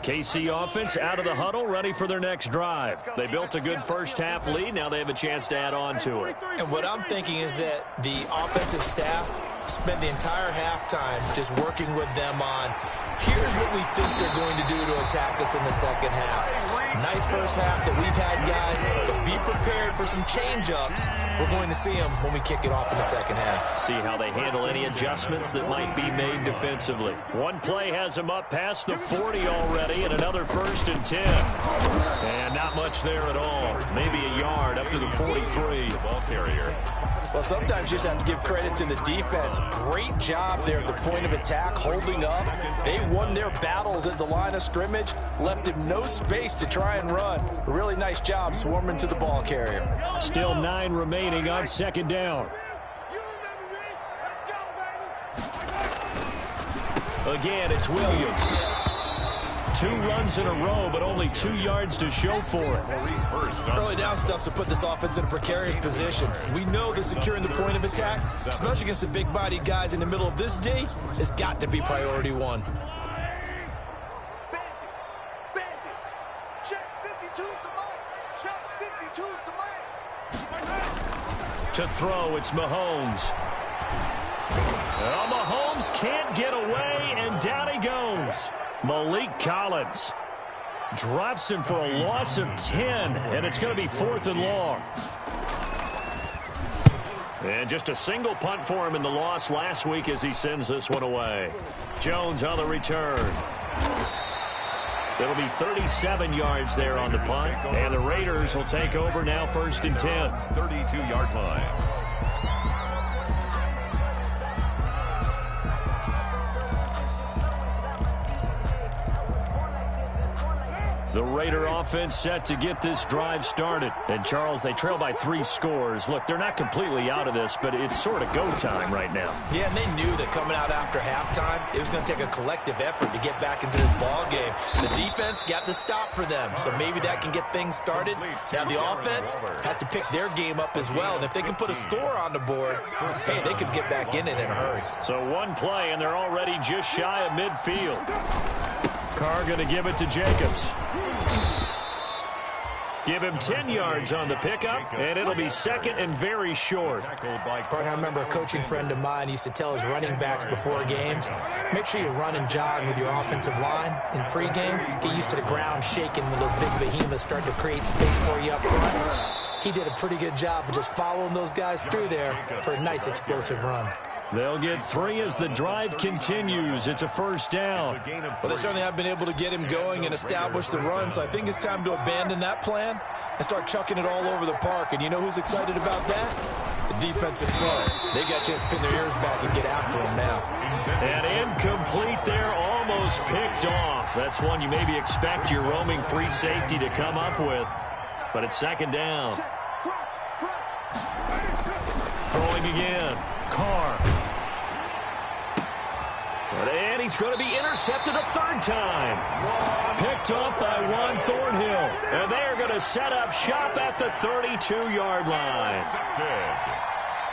KC offense out of the huddle, ready for their next drive. They built a good first-half lead. Now they have a chance to add on to it. And what I'm thinking is that the offensive staff spent the entire halftime just working with them on, here's what we think they're going to do to attack us in the second half. Nice first half that we've had, guys, but be prepared for some change-ups. We're going to see them when we kick it off in the second half. See how they handle any adjustments that might be made defensively. One play has them up past the 40 already, and another 1st and 10. And not much there at all. Maybe a yard up to the 43. The ball carrier. Well, sometimes you just have to give credit to the defense. Great job there at the point of attack, holding up. They won their battles at the line of scrimmage, left him no space to try and run. A really nice job swarming to the ball carrier. Still 9 remaining on 2nd down. Again, it's Williams. 2 runs in a row, but only 2 yards to show for it. Early down stuff to put this offense in a precarious position. We know that securing the point of attack, especially against the big-bodied guys in the middle of this D, has got to be priority 1. To throw, it's Mahomes. Well, Mahomes can't get away, and down he goes. Malik Collins drops him for a loss of 10, and it's going to be 4th and long. And just a single punt for him in the loss last week as he sends this one away. Jones on the return. It'll be 37 yards there on the punt, and the Raiders will take over now 1st and 10. 32-yard line. The Raider offense set to get this drive started. And, Charles, they trail by 3 scores. Look, they're not completely out of this, but it's sort of go time right now. Yeah, and they knew that coming out after halftime, it was going to take a collective effort to get back into this ball game. The defense got the stop for them, so maybe that can get things started. Now the offense has to pick their game up as well, and if they can put a score on the board, hey, they could get back in it in a hurry. So one play, and they're already just shy of midfield. Carr going to give it to Jacobs. Give him 10 yards on the pickup, and it'll be 2nd and very short. I remember a coaching friend of mine used to tell his running backs before games, make sure you run and jog with your offensive line in pregame. Get used to the ground shaking when those big behemoths start to create space for you up front. He did a pretty good job of just following those guys through there for a nice explosive run. They'll get 3 as the drive continues. It's a 1st down. Well, they certainly have been able to get him going and establish the run, so I think it's time to abandon that plan and start chucking it all over the park. And you know who's excited about that? The defensive front. They got a chance to pin their ears back and get after him now. And incomplete there, almost picked off. That's one you maybe expect your roaming free safety to come up with. But it's 2nd down. Throwing again. Carr. And he's going to be intercepted a 3rd time. Picked off by Juan Thornhill. And they're going to set up shop at the 32-yard line.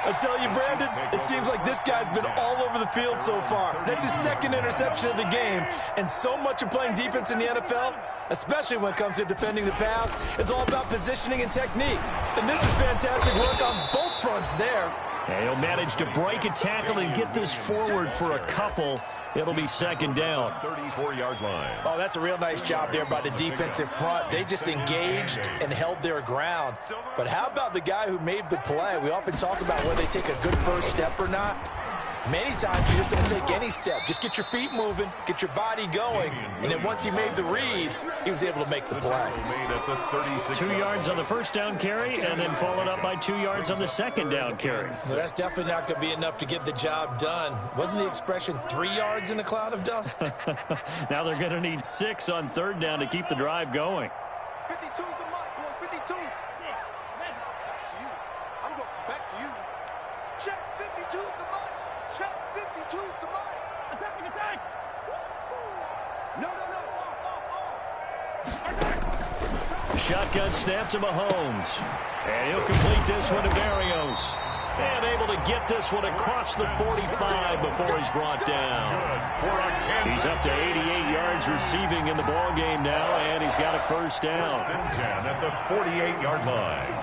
I tell you, Brandon, it seems like this guy's been all over the field so far. That's his 2nd interception of the game. And so much of playing defense in the NFL, especially when it comes to defending the pass, is all about positioning and technique. And this is fantastic work on both fronts there. And he'll manage to break a tackle and get this forward for a couple. It'll be 2nd down. 34-yard line. Oh, that's a real nice job there by the defensive front. They just engaged and held their ground. But how about the guy who made the play? We often talk about whether they take a good first step or not. Many times you just don't take any step. Just get your feet moving, get your body going, and then once he made the read, he was able to make the play. 2 yards on the 1st down carry, and then followed up by 2 yards on the 2nd down carry. Well, that's definitely not going to be enough to get the job done. Wasn't the expression 3 yards in a cloud of dust? Now they're going to need 6 on 3rd down to keep the drive going. 52 the mic, 52. I'm going back to you. Check 52 the mic. Check 52 the mic. Attacking attack. No. Shotgun snap to Mahomes. And he'll complete this one to Berrios. And able to get this one across the 45 before he's brought down. He's up to 88 yards receiving in the ball game now, and he's got a first down. First and 10 at the 48-yard line.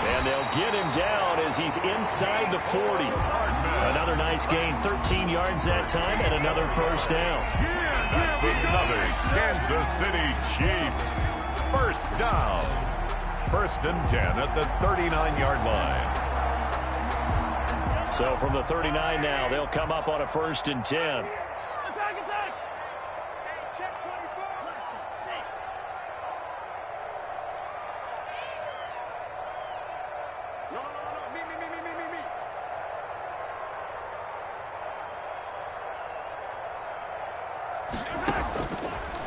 And they'll get him down as he's inside the 40. Another nice gain, 13 yards that time, and another first down. That's another Kansas City Chiefs. First down. First and 10 at the 39-yard line. So from the 39 now, they'll come up on a first and 10.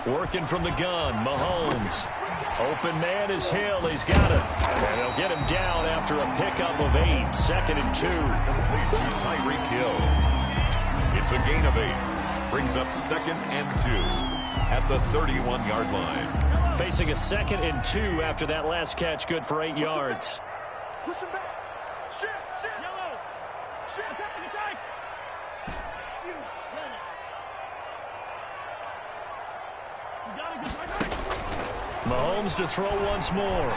Working from the gun, Mahomes. Open man is Hill. He's got it. And they'll get him down after a pickup of 8. Second and 2. Complete to Tyreek Hill. It's a gain of 8. Brings up second and 2 at the 31-yard line. Facing a second and 2 after that last catch. Good for 8 yards. Push him back. Shift. Yellow. Shift. Attack. Mahomes to throw once more.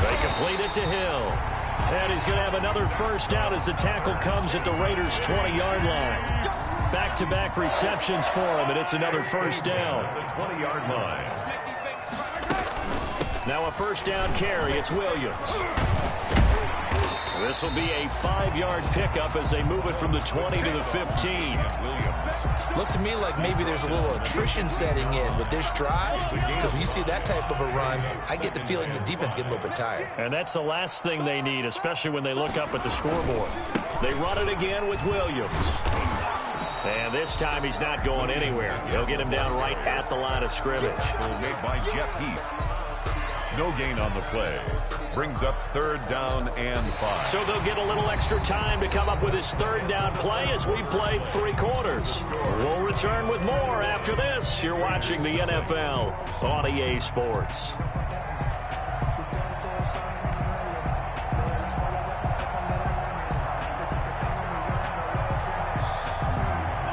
They complete it to Hill. And he's going to have another first down as the tackle comes at the Raiders' 20-yard line. Back-to-back receptions for him, and it's another first down. The 20-yard line. Now a first down carry. It's Williams. This will be a 5-yard pickup as they move it from the 20 to the 15. Looks to me like maybe there's a little attrition setting in with this drive, because when you see that type of a run, I get the feeling the defense getting a little bit tired. And that's the last thing they need, especially when they look up at the scoreboard. They run it again with Williams. And this time he's not going anywhere. They'll get him down right at the line of scrimmage. Made by Jeff Heath. No gain on the play. Brings up third down and 5. So they'll get a little extra time to come up with his third down play as we played 3 quarters. We'll return with more after this. You're watching the NFL on EA Sports.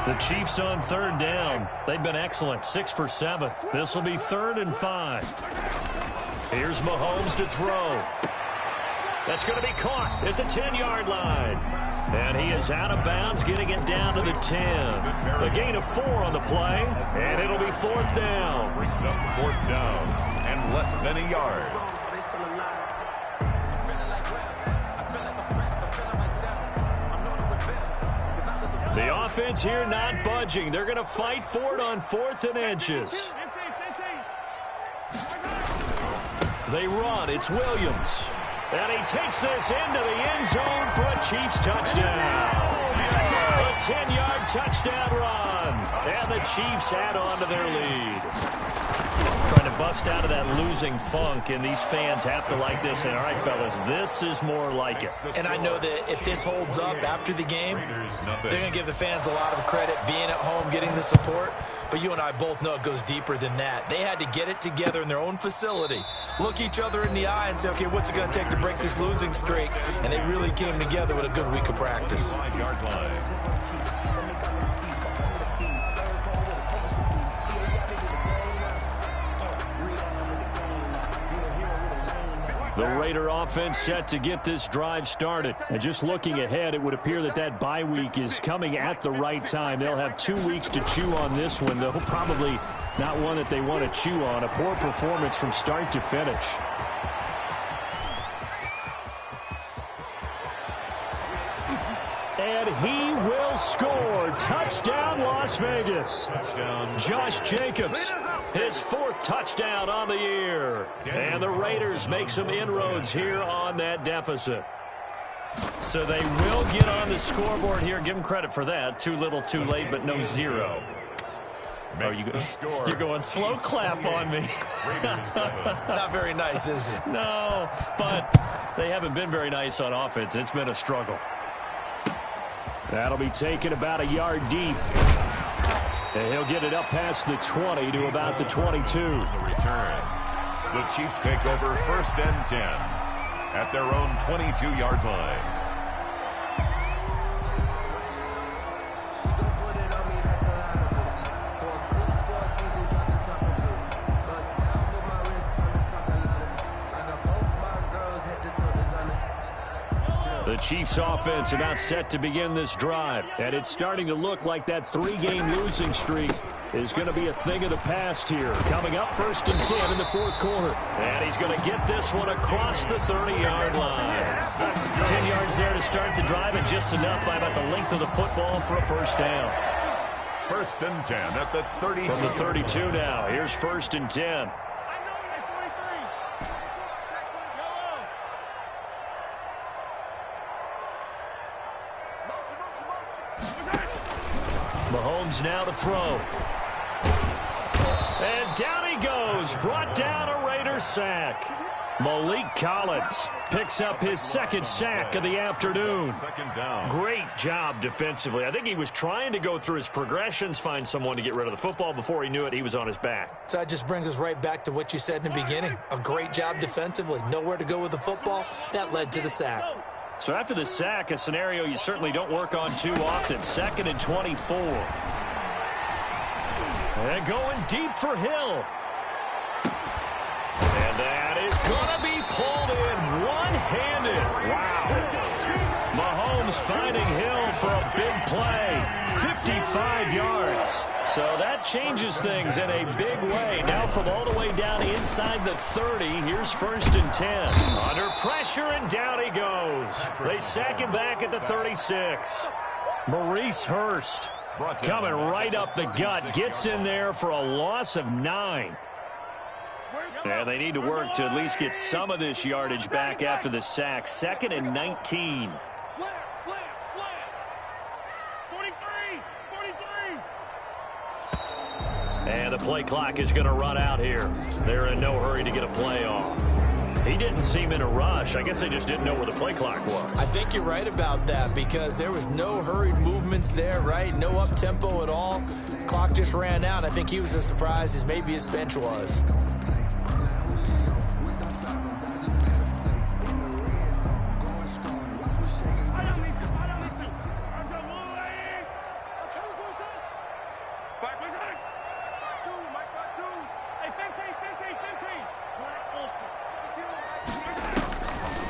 The Chiefs on third down. They've been excellent, 6 for 7. This will be 3rd and 5. Here's Mahomes to throw. That's going to be caught at the 10-yard line. And he is out of bounds, getting it down to the 10. A gain of 4 on the play, and it'll be 4th down. Brings up 4th down and less than a yard. The offense here not budging. They're going to fight for it on 4th and inches. They run. It's Williams. And he takes this into the end zone for a Chiefs touchdown. A 10-yard touchdown run. And the Chiefs add on to their lead. Trying to bust out of that losing funk, and these fans have to like this. And all right, fellas, this is more like it. And I know that if this holds up after the game, they're going to give the fans a lot of credit being at home, getting the support. But you and I both know it goes deeper than that. They had to get it together in their own facility, look each other in the eye and say, okay, what's it going to take to break this losing streak? And they really came together with a good week of practice. 5-yard line. The Raider offense set to get this drive started. And just looking ahead, it would appear that that bye week is coming at the right time. They'll have 2 weeks to chew on this one, though probably not one that they want to chew on. A poor performance from start to finish. And he will score. Touchdown, Las Vegas. Touchdown. Josh Jacobs, his 4th touchdown on the year. And the Raiders make some inroads here on that deficit. So they will get on the scoreboard here. Give them credit for that. Too little, too late, but no 0. Oh, you're going slow clap on me. Not very nice, is it? No, but they haven't been very nice on offense. It's been a struggle. That'll be taken about a yard deep. And he'll get it up past the 20 to about the 22. The return. The Chiefs take over 1st and 10 at their own 22-yard line. The Chiefs offense about set to begin this drive, and it's starting to look like that 3-game losing streak is going to be a thing of the past here. Coming up 1st and 10 in the 4th quarter. And he's going to get this one across the 30-yard line. 10 yards there to start the drive, and just enough by about the length of the football for a 1st down. 1st and 10 at the 32. From the 32 now. Here's 1st and 10. Mahomes now to throw. And down he goes. Brought down a Raider sack. Malik Collins picks up his 2nd sack of the afternoon. 2nd down. Great job defensively. I think he was trying to go through his progressions, find someone to get rid of the football. Before he knew it, he was on his back. So that just brings us right back to what you said in the beginning. A great job defensively. Nowhere to go with the football. That led to the sack. So after the sack, a scenario you certainly don't work on too often. 2nd and 24. And going deep for Hill. And that is going to be pulled in one-handed. Wow. Mahomes finding Hill for a big play. 55 yards. So that changes things in a big way. Now from all the way down inside the 30, here's 1st and 10. Under pressure, and down he goes. They sack him back at the 36. Maurice Hurst coming right up the gut. Gets in there for a loss of 9. And they need to work to at least get some of this yardage back after the sack. 2nd and 19. Slam, slam, slam. 43, 43. And the play clock is going to run out here. They're in no hurry to get a play off. He didn't seem in a rush. I guess they just didn't know where the play clock was. I think you're right about that because there was no hurried movements there, right? No up-tempo at all. Clock just ran out. I think he was as surprised as maybe his bench was.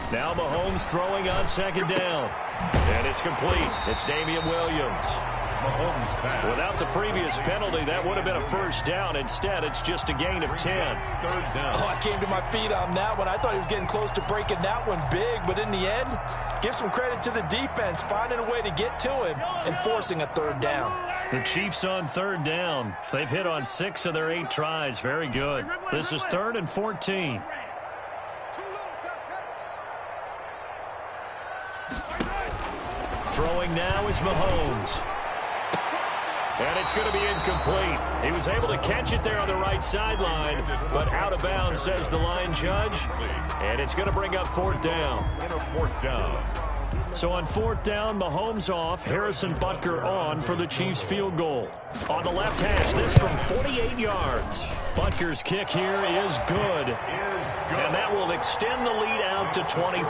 Now Mahomes throwing on 2nd down. And it's complete. It's Damian Williams. Mahomes pass. Without the previous penalty, that would have been a 1st down. Instead, it's just a gain of 10. 3rd down. Oh, I came to my feet on that one. I thought he was getting close to breaking that one big, but in the end, give some credit to the defense, finding a way to get to him and forcing a 3rd down. The Chiefs on 3rd down. They've hit on 6 of their 8 tries. Very good. This is 3rd and 14. Throwing now is Mahomes. And it's going to be incomplete. He was able to catch it there on the right sideline, but out of bounds, says the line judge. And it's going to bring up 4th down. In a 4th down. So on 4th down, Mahomes off, Harrison Butker on for the Chiefs field goal. On the left hash, this from 48 yards. Butker's kick here is good. And that will extend the lead out to 24.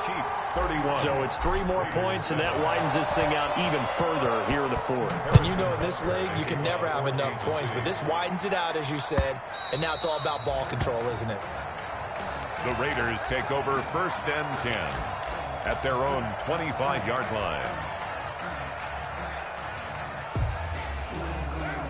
Chiefs 31. So it's 3 more points, and that widens this thing out even further here in the 4th. And you know in this league, you can never have enough points, but this widens it out, as you said, and now it's all about ball control, isn't it? The Raiders take over 1st and 10 at their own 25-yard line.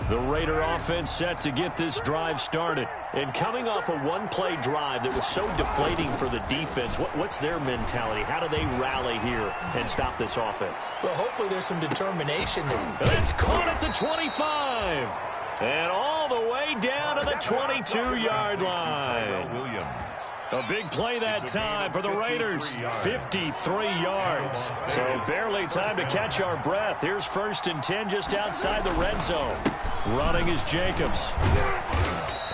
The Raider offense set to get this drive started. And coming off a one-play drive that was so deflating for the defense, what's their mentality? How do they rally here and stop this offense? Well, hopefully there's some determination. It's caught at the 25. And all the way down to the 22-yard line. Williams. A big play that time for the Raiders. 53 yards. So barely time to catch our breath. Here's 1st and 10 just outside the red zone. Running is Jacobs.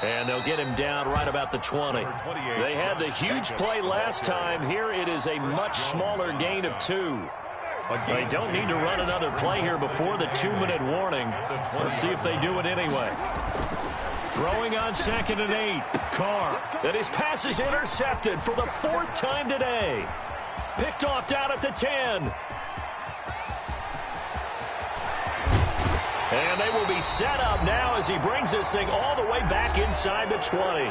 And they'll get him down right about the 20. They had the huge play last time. Here it is a much smaller gain of 2. They don't need to run another play here before the 2-minute warning. Let's see if they do it anyway. Throwing on 2nd and 8. Carr. And his pass is intercepted for the 4th time today. Picked off down at the 10. And they will be set up now as he brings this thing all the way back inside the 20.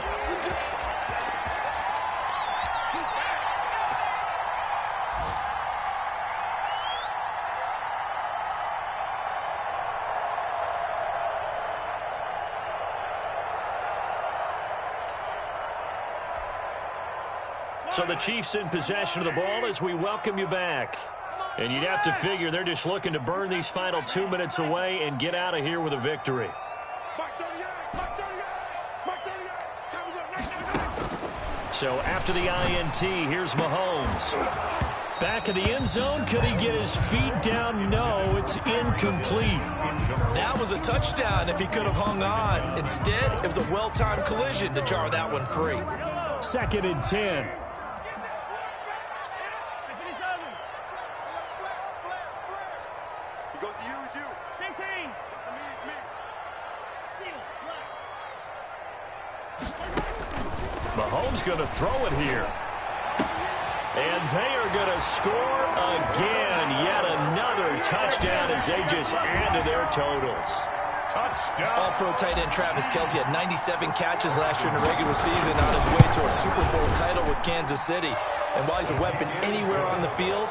So the Chiefs in possession of the ball as we welcome you back. And you'd have to figure they're just looking to burn these final 2 minutes away and get out of here with a victory. So after the INT, here's Mahomes. Back in the end zone. Could he get his feet down? No, it's incomplete. That was a touchdown if he could have hung on. Instead, it was a well-timed collision to jar that one free. 2nd and 10. Mahomes going to throw it here. And they are going to score again. Yet another touchdown as they just add to their totals. Touchdown. All-pro tight end Travis Kelce had 97 catches last year in the regular season on his way to a Super Bowl title with Kansas City. And while he's a weapon anywhere on the field,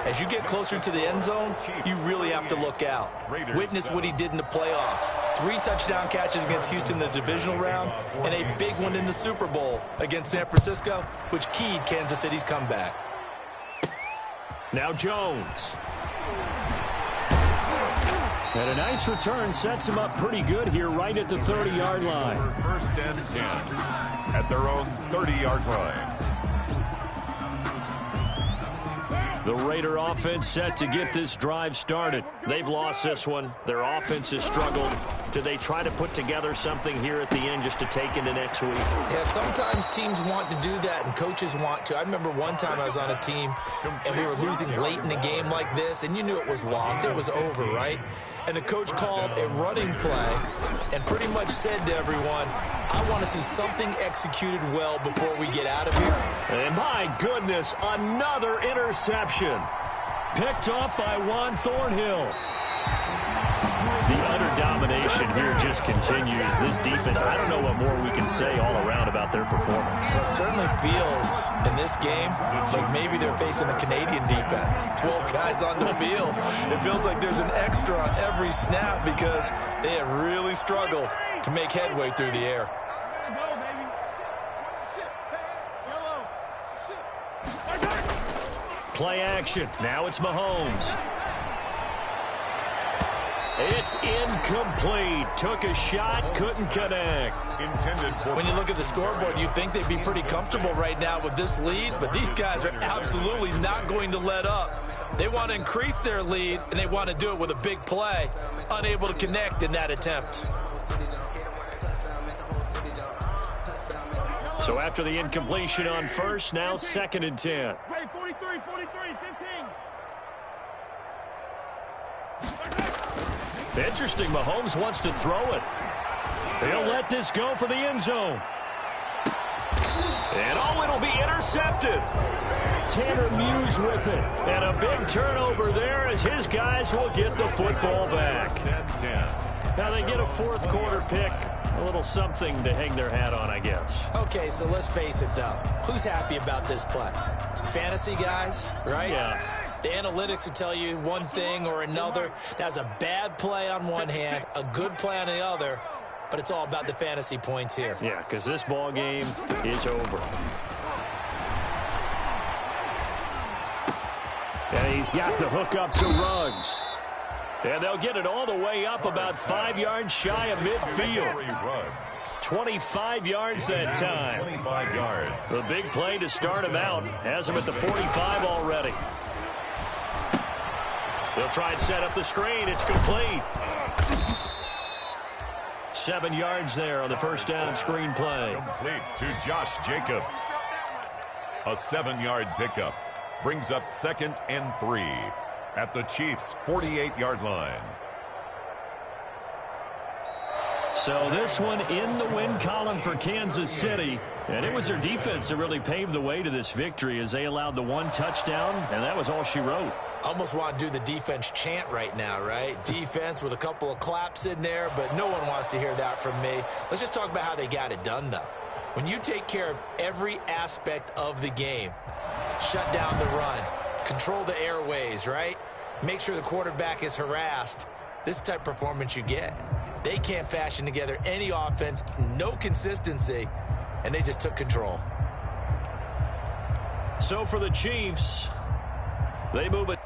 as you get closer to the end zone, you really have to look out. Witness what he did in the playoffs. 3 touchdown catches against Houston in the divisional round, and a big one in the Super Bowl against San Francisco, which keyed Kansas City's comeback. Now Jones. And a nice return sets him up pretty good here right at the 30-yard line. 1st and 10 at their own 30-yard line. The Raider offense set to get this drive started. They've lost this one. Their offense has struggled. Do they try to put together something here at the end just to take into next week? Yeah, sometimes teams want to do that and coaches want to. I remember one time I was on a team and we were losing late in the game like this, and you knew it was lost. It was over, right? And the coach called a running play and pretty much said to everyone, I want to see something executed well before we get out of here. And my goodness, another interception. Picked off by Juan Thornhill. The utter domination here just continues. This defense, I don't know what more we can say all around about their performance. It certainly feels in this game like maybe they're facing a Canadian defense. 12 guys on the field. It feels like there's an extra on every snap because they have really struggled to make headway through the air. Play action. Now it's Mahomes. It's incomplete. Took a shot, couldn't connect. When you look at the scoreboard, you'd think they'd be pretty comfortable right now with this lead, but these guys are absolutely not going to let up. They want to increase their lead, and they want to do it with a big play. Unable to connect in that attempt. So after the incompletion on first, now 2nd and 10. 43, 15. Interesting, Mahomes wants to throw it. He'll let this go for the end zone. And oh, it'll be intercepted. Tanner Muse with it. And a big turnover there as his guys will get the football back. Now they get a 4th quarter pick. A little something to hang their hat on, I guess. Okay, so let's face it, though. Who's happy about this play? Fantasy guys, right? Yeah. The analytics will tell you one thing or another. That's a bad play on one hand, a good play on the other, but it's all about the fantasy points here. Yeah, because this ball game is over. And he's got the hook up to Ruggs. And they'll get it all the way up about 5 yards shy of midfield. 25 yards that time. 25 yards. The big play to start him out. Has him at the 45 already. They'll try and set up the screen. It's complete. 7 yards there on the first down screen play. Complete to Josh Jacobs. A 7-yard pickup. Brings up 2nd and 3. at the Chiefs' 48-yard line. So this one in the win column for Kansas City. And it was their defense that really paved the way to this victory as they allowed the one touchdown, and that was all she wrote. Almost want to do the defense chant right now, right? Defense with a couple of claps in there, but no one wants to hear that from me. Let's just talk about how they got it done, though. When you take care of every aspect of the game, shut down the run, control the airways, right? Make sure the quarterback is harassed. This type of performance you get. They can't fashion together any offense, no consistency, and they just took control. So for the Chiefs, they move it.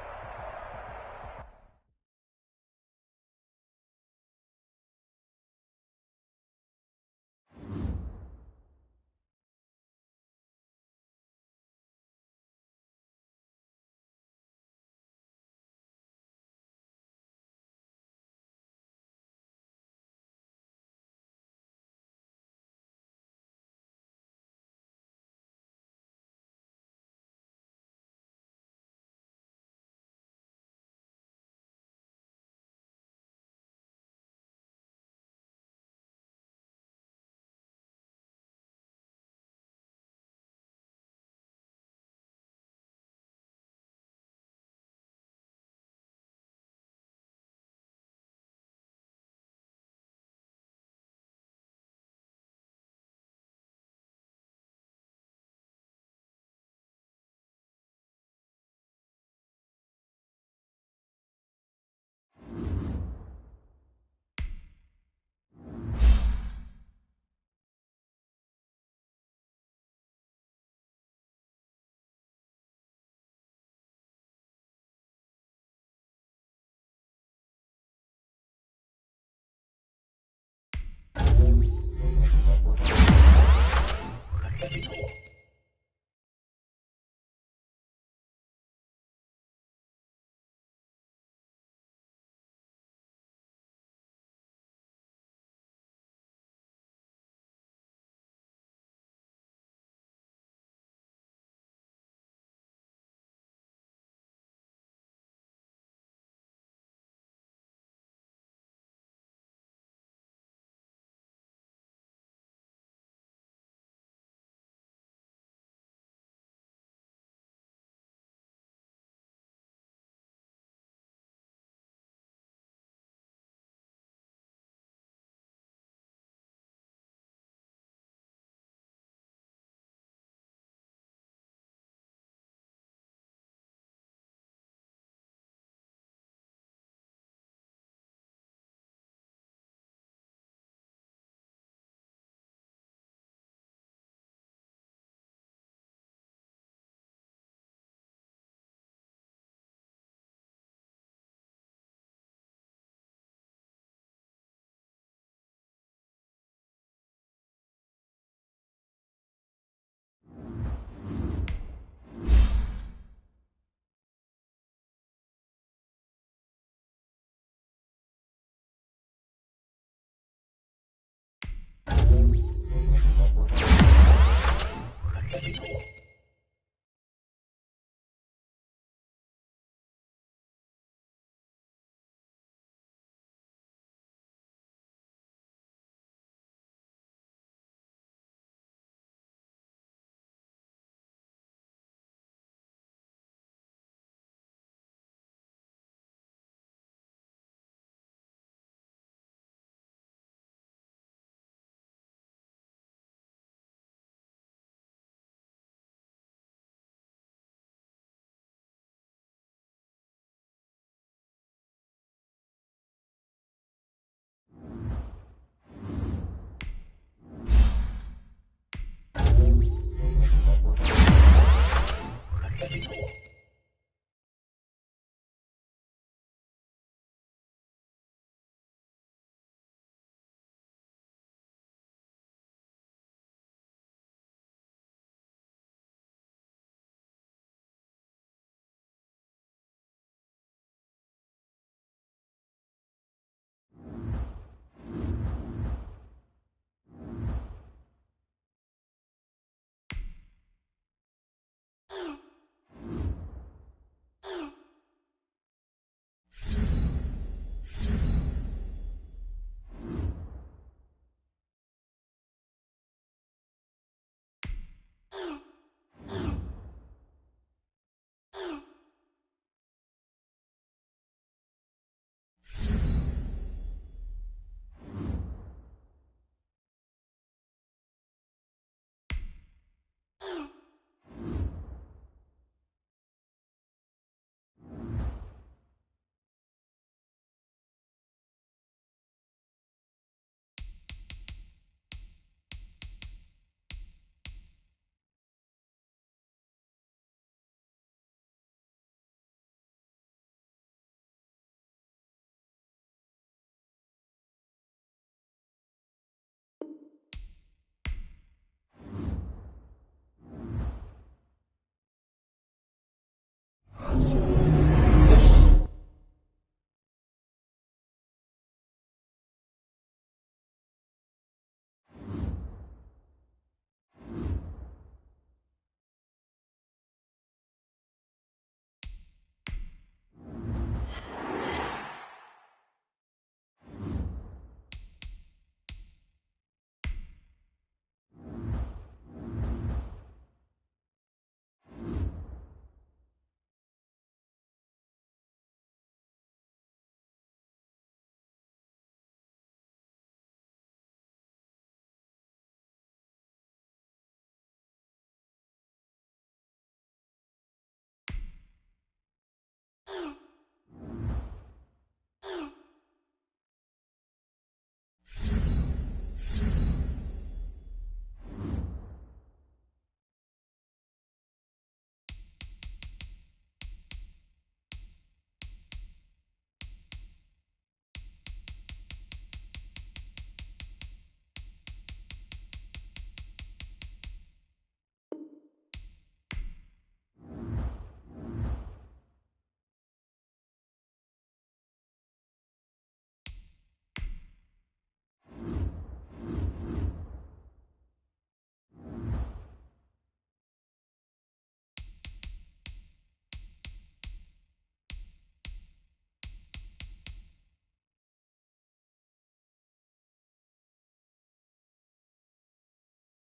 Mike.